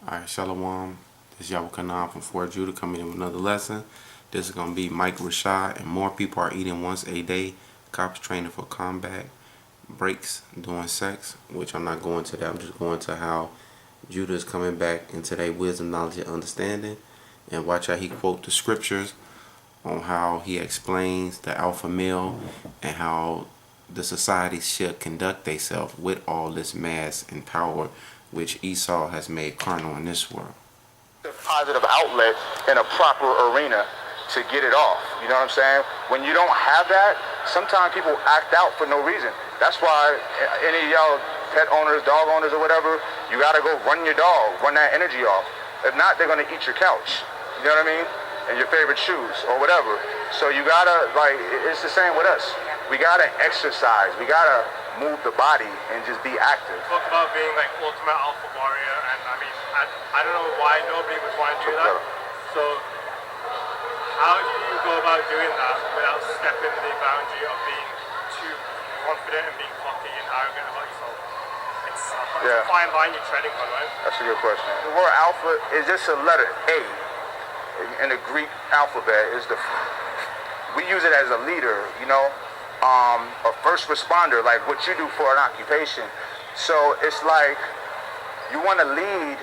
Alright, Shalom. This is Yahweh Kanan from Fort Judah coming in with another lesson. This is going to be Mike Rashid, and more people are eating once a day. Cops training for combat, breaks, doing sex, which I'm not going to that. I'm just going to how Judah is coming back into their wisdom, knowledge, and understanding. And watch how he quote the scriptures on how he explains the alpha male and how the society should conduct themselves with all this mass and power which Esau has made carnal in this world. A positive outlet in a proper arena to get it off. You know what I'm saying? When you don't have that, sometimes people act out for no reason. That's why any of y'all pet owners, dog owners or whatever, you gotta go run your dog, run that energy off. If not, they're gonna eat your couch. You know what I mean? And your favorite shoes or whatever. So you gotta, like, it's the same with us. We gotta exercise. We gotta move the body and just be active. Talk about being like ultimate alpha warrior, and I mean, I don't know why nobody would want to do that. So how do you go about doing that without stepping the boundary of being too confident and being cocky and arrogant about yourself? It's a fine line you're treading on, right? That's a good question. The word alpha is just a letter A in the Greek alphabet. We use it as a leader, you know, a first responder, like what you do for an occupation. So it's like you want to lead,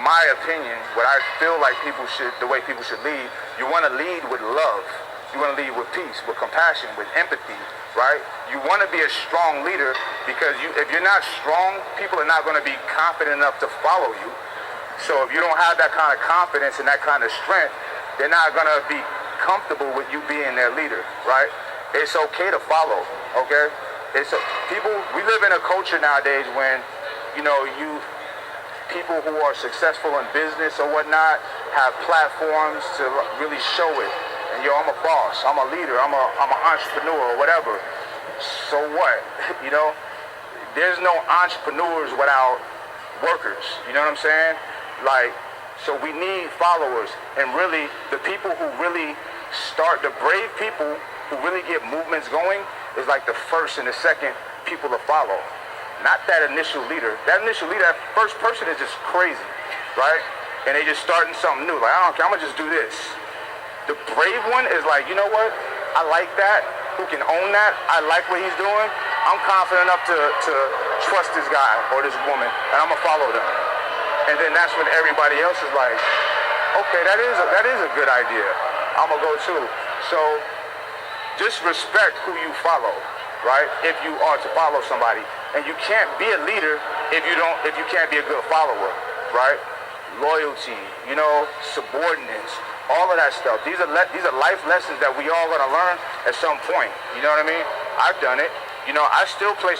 my opinion, what I feel like the way people should lead, you want to lead with love. You want to lead with peace, with compassion, with empathy, right? You want to be a strong leader because if you're not strong, people are not going to be confident enough to follow you. So if you don't have that kind of confidence and that kind of strength, they're not going to be comfortable with you being their leader, right? It's okay to follow, okay? We live in a culture nowadays when, you know, people who are successful in business or whatnot have platforms to really show it. And I'm a boss, I'm a leader, I'm an entrepreneur or whatever. So what? You know, there's no entrepreneurs without workers. You know what I'm saying? Like, so we need followers, and really the people who really start, the brave people who really get movements going is like the first and the second people to follow. Not that initial leader. That initial leader, that first person is just crazy, right? And they just starting something new. Like, I don't care, I'm gonna just do this. The brave one is like, you know what? I like that. Who can own that? I like what he's doing. I'm confident enough to trust this guy or this woman, and I'm gonna follow them. And then that's when everybody else is like, okay, that is a good idea. I'm gonna go too. So just respect who you follow, right? If you are to follow somebody, and you can't be a leader if you can't be a good follower, right? Loyalty, you know, subordinates, all of that stuff. These are life lessons that we all gonna learn at some point. You know what I mean? I've done it. You know, I still play.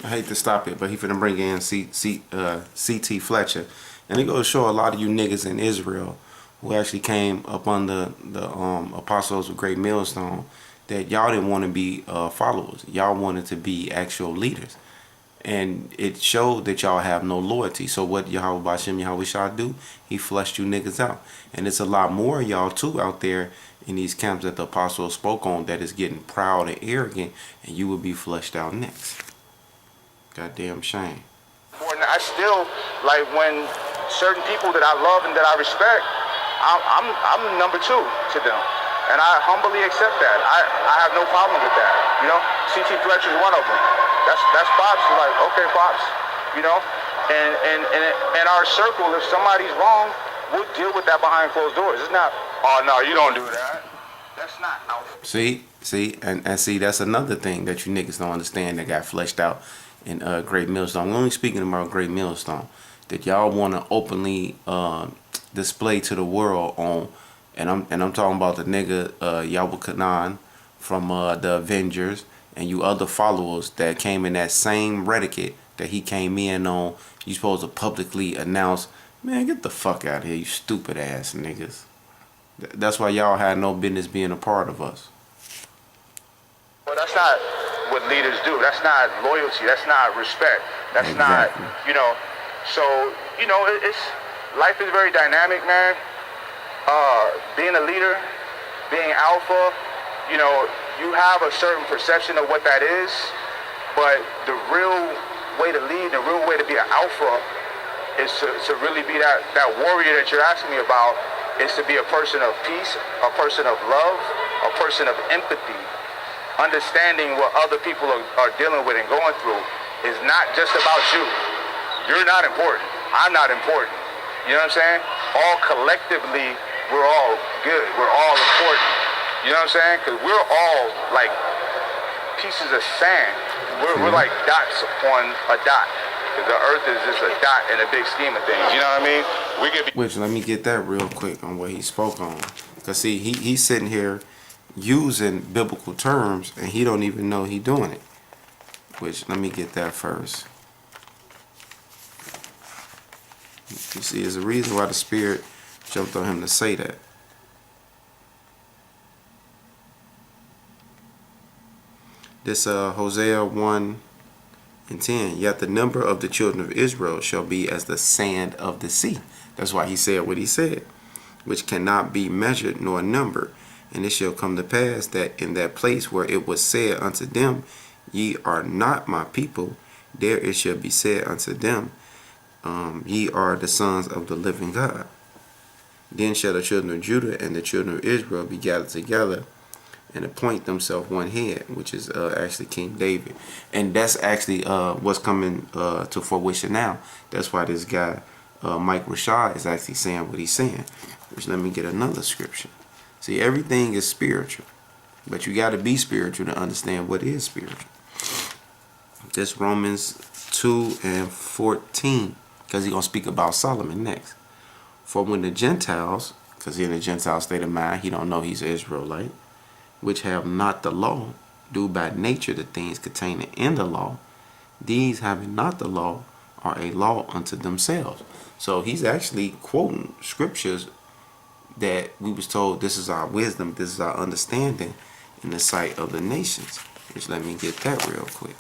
I hate to stop it, but he finna bring in C.T. Fletcher, and he goes to show a lot of you niggas in Israel who actually came up under the apostles of Great Millstone that y'all didn't want to be followers. Y'all wanted to be actual leaders. And it showed that y'all have no loyalty. So what Yahweh Bashem Yahweh Shah do? He flushed you niggas out. And it's a lot more of y'all too out there in these camps that the apostles spoke on that is getting proud and arrogant, and you will be flushed out next. Goddamn shame. I still, like, when certain people that I love and that I respect, I'm number two to them, and I humbly accept that. I have no problem with that. You know, C.T. Fletcher is one of them. That's Pops. Like, okay, Pops. You know, and our circle, if somebody's wrong, we'll deal with that behind closed doors. It's not, oh no, you don't do that. That's not alpha. See, and see, that's another thing that you niggas don't understand that got fleshed out in Great Millstone. We're only speaking about Great Millstone, that y'all want to openly display to the world on, and I'm talking about the nigga Yahweh Kanan from the Avengers, and you other followers that came in that same predicate that he came in on. You supposed to publicly announce, man, get the fuck out of here, you stupid ass niggas. That's why y'all had no business being a part of us. Well, that's not what leaders do. That's not loyalty. That's not respect. That's exactly. not, you know. So, you know, life is very dynamic, man. Being a leader, being alpha, you know, you have a certain perception of what that is, but the real way to lead, the real way to be an alpha is to really be that warrior that you're asking me about, is to be a person of peace, a person of love, a person of empathy, understanding what other people are dealing with and going through. Is not just about you. You're not important. I'm not important. You know what I'm saying? All collectively, we're all good. We're all important. You know what I'm saying? Because we're all like pieces of sand. We're like dots on a dot. The earth is just a dot in a big scheme of things. You know what I mean? We could be. Which, let me get that real quick on what he spoke on. Because, see, he's sitting here using biblical terms, and he don't even know he doing it. Which, let me get that first. You see, there's a reason why the Spirit jumped on him to say that. This Hosea 1:10. Yet the number of the children of Israel shall be as the sand of the sea. That's why he said what he said, which cannot be measured nor numbered. And it shall come to pass that in that place where it was said unto them, ye are not my people, there it shall be said unto them, ye are the sons of the living God. Then shall the children of Judah and the children of Israel be gathered together and appoint themselves one head, which is actually King David. And that's actually what's coming to fruition now. That's why this guy, Mike Rashid, is actually saying what he's saying. Which, let me get another scripture. See, everything is spiritual, but you got to be spiritual to understand what is spiritual. This Romans 2:14, because he's going to speak about Solomon next. For when the Gentiles, because he's in a Gentile state of mind, he don't know he's an Israelite, which have not the law, do by nature the things contained in the law, these having not the law are a law unto themselves. So he's actually quoting scriptures that we was told this is our wisdom, this is our understanding in the sight of the nations. Which, let me get that real quick.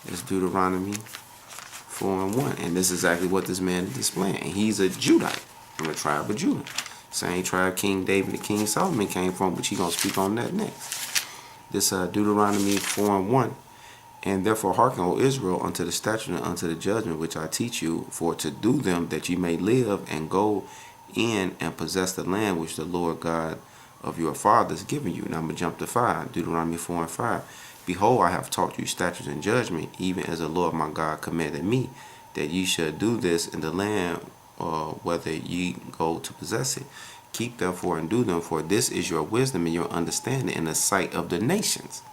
It's Deuteronomy 4:1. And this is exactly what this man is displaying. And he's a Judite from the tribe of Judah. Same tribe King David and King Solomon came from, which he's going to speak on that next. This Deuteronomy 4:1. And therefore hearken, O Israel, unto the statute and unto the judgment which I teach you, for to do them that ye may live and go in and possess the land which the Lord God of your fathers given you. Now I'm going to jump to 5. Deuteronomy 4:5. Behold, I have taught you statutes and judgment, even as the Lord my God commanded me, that ye should do this in the land whether ye go to possess it. Keep therefore and do them, for this is your wisdom and your understanding in the sight of the nations.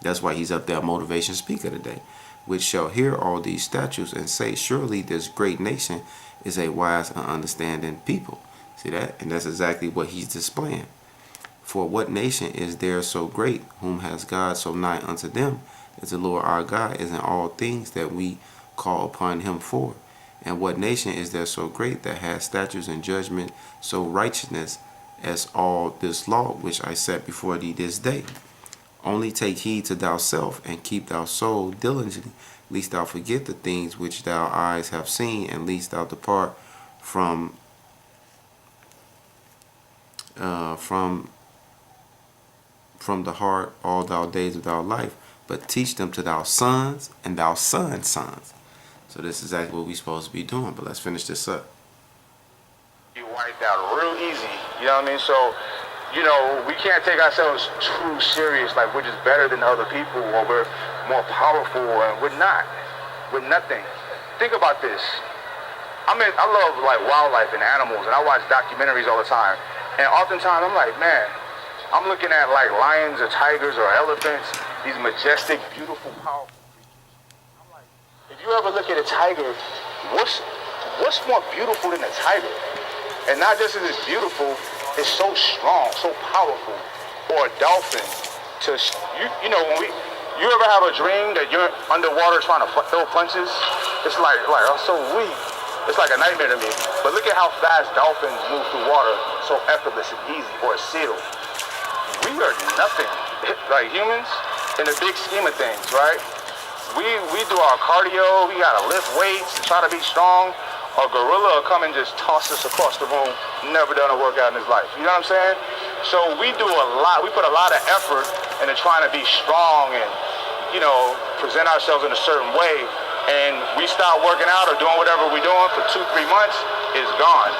That's why he's up there, motivation speaker today, which shall hear all these statutes and say, surely this great nation is a wise and understanding people. See that? And that's exactly what he's displaying. For what nation is there so great, whom has God so nigh unto them, as the Lord our God is in all things that we call upon him for? And what nation is there so great that has statutes and judgment so righteousness as all this law which I set before thee this day? Only take heed to thyself, and keep thy soul diligently, lest thou forget the things which thy eyes have seen, and lest thou depart from the heart all thy days of thy life, but teach them to thy sons and thy sons' sons. So this is exactly what we're supposed to be doing. But let's finish this up. You wiped out real easy. You know what I mean? So, you know, we can't take ourselves too serious, like we're just better than other people, or we're more powerful, and we're not. We're nothing. Think about this. I love like wildlife and animals, and I watch documentaries all the time. And oftentimes I'm like, man, I'm looking at like lions or tigers or elephants, these majestic, beautiful, powerful creatures. I'm like, if you ever look at a tiger, what's more beautiful than a tiger? And not just as it's beautiful, it's so strong, so powerful. Or a dolphin. You know, when you ever have a dream that you're underwater trying to throw punches? It's like I'm so weak. It's like a nightmare to me. But look at how fast dolphins move through water, so effortless and easy. Or a seal. We are nothing, like humans, in the big scheme of things, right? We do our cardio. We gotta lift weights and try to be strong. A gorilla will come and just toss us across the room, never done a workout in his life. You know what I'm saying? So we do a lot, we put a lot of effort into trying to be strong and, you know, present ourselves in a certain way. and we stop working out or doing whatever we're doing for 2-3 months, it's gone.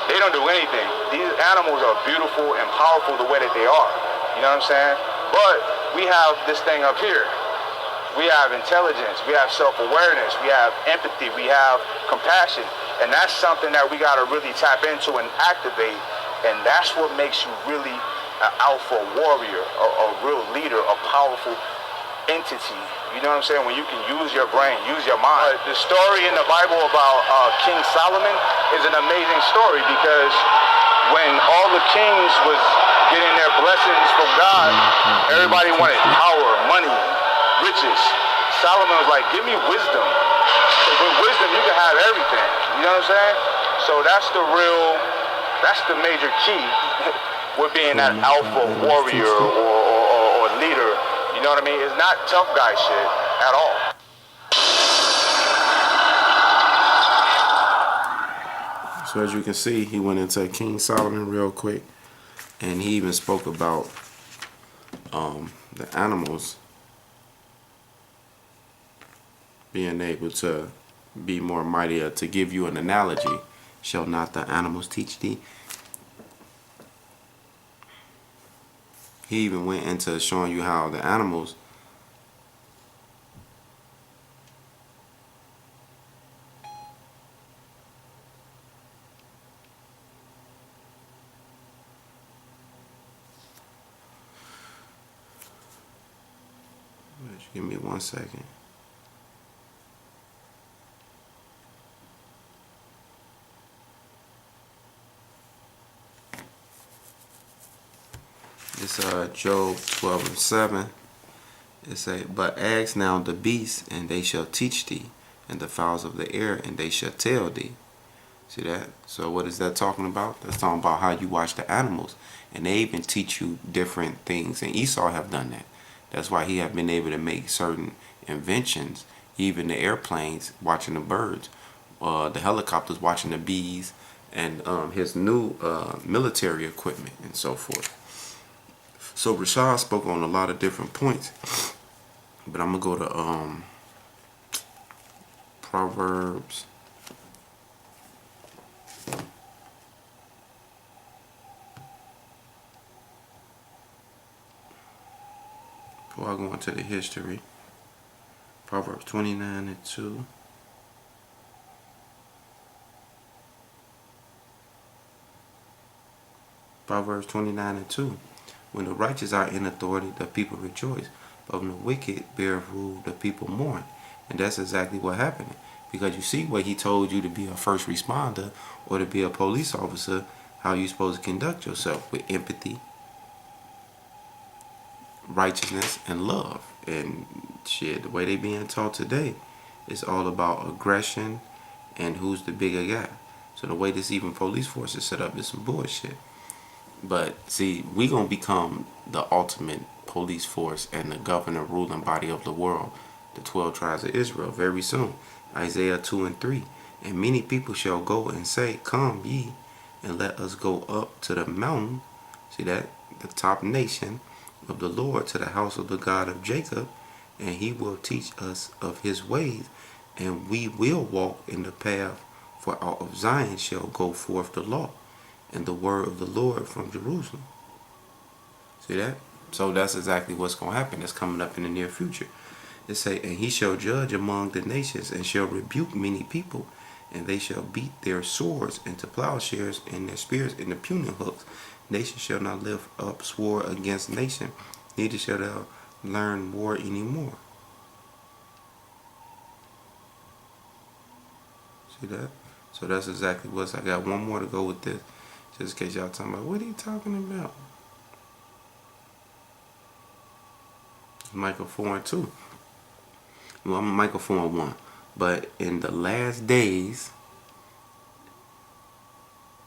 They don't do anything. These animals are beautiful and powerful the way that they are. You know what I'm saying? But we have this thing up here. We have intelligence, we have self-awareness, we have empathy, we have compassion. And that's something that we gotta really tap into and activate. And that's what makes you really an alpha warrior, a real leader, a powerful entity. You know what I'm saying? When you can use your brain, use your mind. The story in the Bible about King Solomon is an amazing story, because when all the kings was getting their blessings from God, everybody wanted power, money, riches. Solomon was like, give me wisdom. With wisdom, you can have everything. You know what I'm saying? So that's the major key with being that alpha warrior or leader. You know what I mean? It's not tough guy shit at all. So as you can see, he went into King Solomon real quick, and he even spoke about the animals being able to be more mightier. To give you an analogy, shall not the animals teach thee? He even went into showing you how the animals give me 1 second. It's Job 12:7. It say, but ask now the beasts, and they shall teach thee, and the fowls of the air, and they shall tell thee. See that? So what is that talking about? That's talking about how you watch the animals, and they even teach you different things. And Esau have done that. That's why he have been able to make certain inventions, even the airplanes watching the birds, the helicopters watching the bees, and his new military equipment and so forth. So Rashad spoke on a lot of different points, but I'm gonna go to Proverbs. Before I go into the history, Proverbs 29:2. Proverbs 29:2. When the righteous are in authority, the people rejoice. But when the wicked bear rule, the people mourn. And that's exactly what happened. Because you see what he told you to be a first responder or to be a police officer, how you supposed to conduct yourself with empathy, righteousness, and love. And shit, the way they being taught today is all about aggression and who's the bigger guy. So the way this even police force is set up is some bullshit. But see, we gonna become the ultimate police force and the governor ruling body of the world, the 12 tribes of Israel, very soon. Isaiah 2:3. And many people shall go and say, come ye, and let us go up to the mountain. See that? The top nation of the Lord, to the house of the God of Jacob, and he will teach us of his ways, and we will walk in the path, for out of Zion shall go forth the law, and the word of the Lord from Jerusalem. See that? So that's exactly what's going to happen. That's coming up in the near future. It say, and he shall judge among the nations, and shall rebuke many people, and they shall beat their swords into plowshares, and their spears into pruning hooks. Nation shall not lift up sword against nation, neither shall they learn war anymore. See that? So that's exactly what's. I got one more to go with this, just in case y'all talking about, what are you talking about? Micah 4:2. Well, I'm Micah 4:1. But in the last days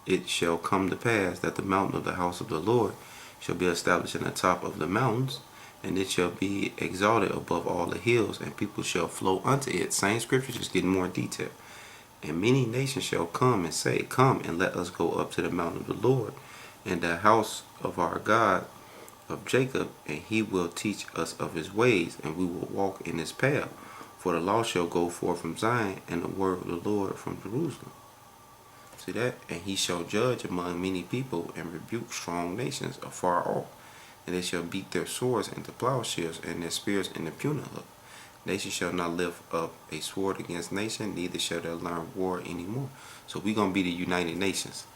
it shall come to pass that the mountain of the house of the Lord shall be established in the top of the mountains, and it shall be exalted above all the hills, and people shall flow unto it. Same scripture, just getting more detail. And many nations shall come and say, come and let us go up to the mountain of the Lord, and the house of our God of Jacob, and he will teach us of his ways, and we will walk in his path. For the law shall go forth from Zion, and the word of the Lord from Jerusalem. See that? And he shall judge among many people, and rebuke strong nations afar off. And they shall beat their swords into plowshares, and their spears into pruning hooks. Nation shall not lift up a sword against nation, neither shall they learn war anymore. So we're going to be the United Nations.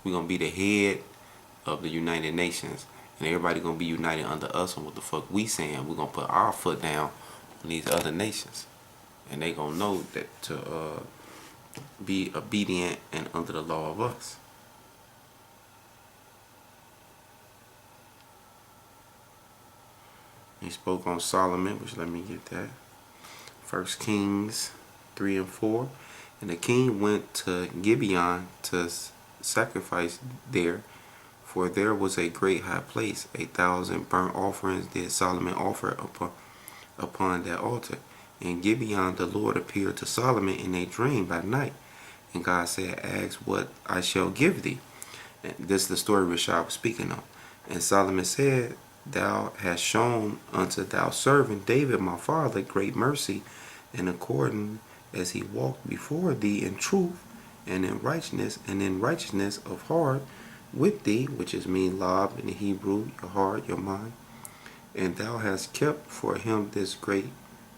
We're going to be the head of the United Nations. And everybody going to be united under us on what the fuck we saying. We're going to put our foot down on these other nations. And they going to know that to be obedient and under the law of us. He spoke on Solomon, which let me get that. 1 Kings 3 and 4. And the king went to Gibeon to sacrifice there, for there was a great high place. 1,000 burnt offerings did Solomon offer upon that altar. In Gibeon the Lord appeared to Solomon in a dream by night. And God said, ask what I shall give thee. And this is the story Rashid was speaking of. And Solomon said, Thou hast shown unto thy servant David my father great mercy, and according as he walked before thee in truth and in righteousness of heart with thee, which is mean lob in the Hebrew, your heart, your mind. And thou hast kept for him this great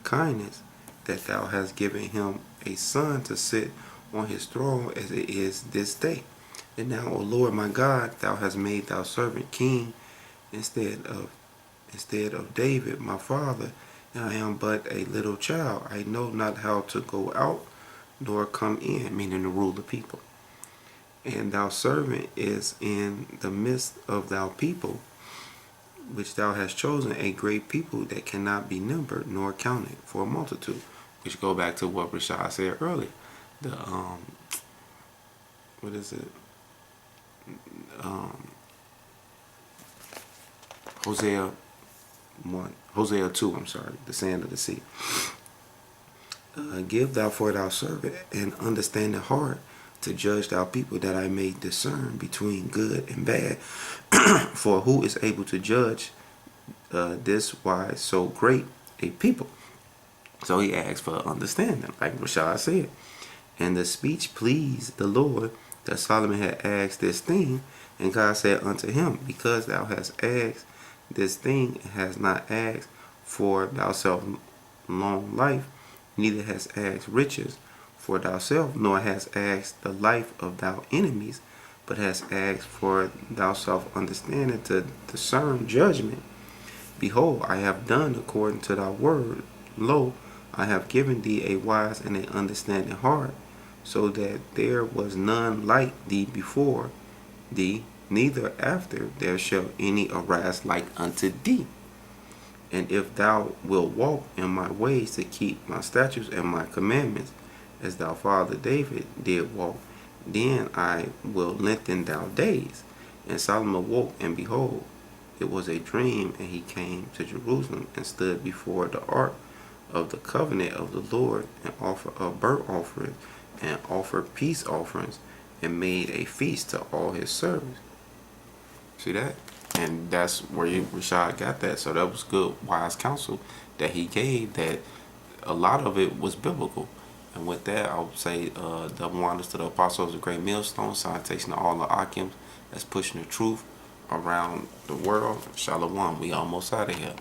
kindness, that thou hast given him a son to sit on his throne as it is this day. And now, O Lord my God, thou hast made thy servant king instead of David my father, and I am but a little child. I know not how to go out nor come in, meaning to rule the people. And thou servant is in the midst of thou people, which thou hast chosen, a great people that cannot be numbered nor counted for a multitude. Which go back to what Rashid said earlier. The what is it? Hosea 2, I'm sorry, the sand of the sea. Give thou for thy servant an understanding heart to judge thy people, that I may discern between good and bad. For who is able to judge this wise so great a people? So he asked for understanding, like Rashid said. And the speech pleased the Lord, that Solomon had asked this thing. And God said unto him, because thou hast asked this thing, and hast not asked for thyself long life, neither hast asked riches for thyself, nor hast asked the life of thy enemies, but hast asked for thyself understanding to discern judgment. Behold, I have done according to thy word. Lo, I have given thee a wise and an understanding heart, so that there was none like thee before thee, neither after there shall any arise like unto thee. And if thou wilt walk in my ways to keep my statutes and my commandments, as thy father David did walk, then I will lengthen thy days. And Solomon woke, and behold, it was a dream, and he came to Jerusalem and stood before the ark of the covenant of the Lord, and offered a burnt offering, and offered peace offerings, and made a feast to all his servants. See that? And that's where Rashid got that. So that was good, wise counsel that he gave, that a lot of it was biblical. And with that, I would say the wonders to the apostles of great millstone, salutation to all the Akims that's pushing the truth around the world. Shalom. We almost out of here.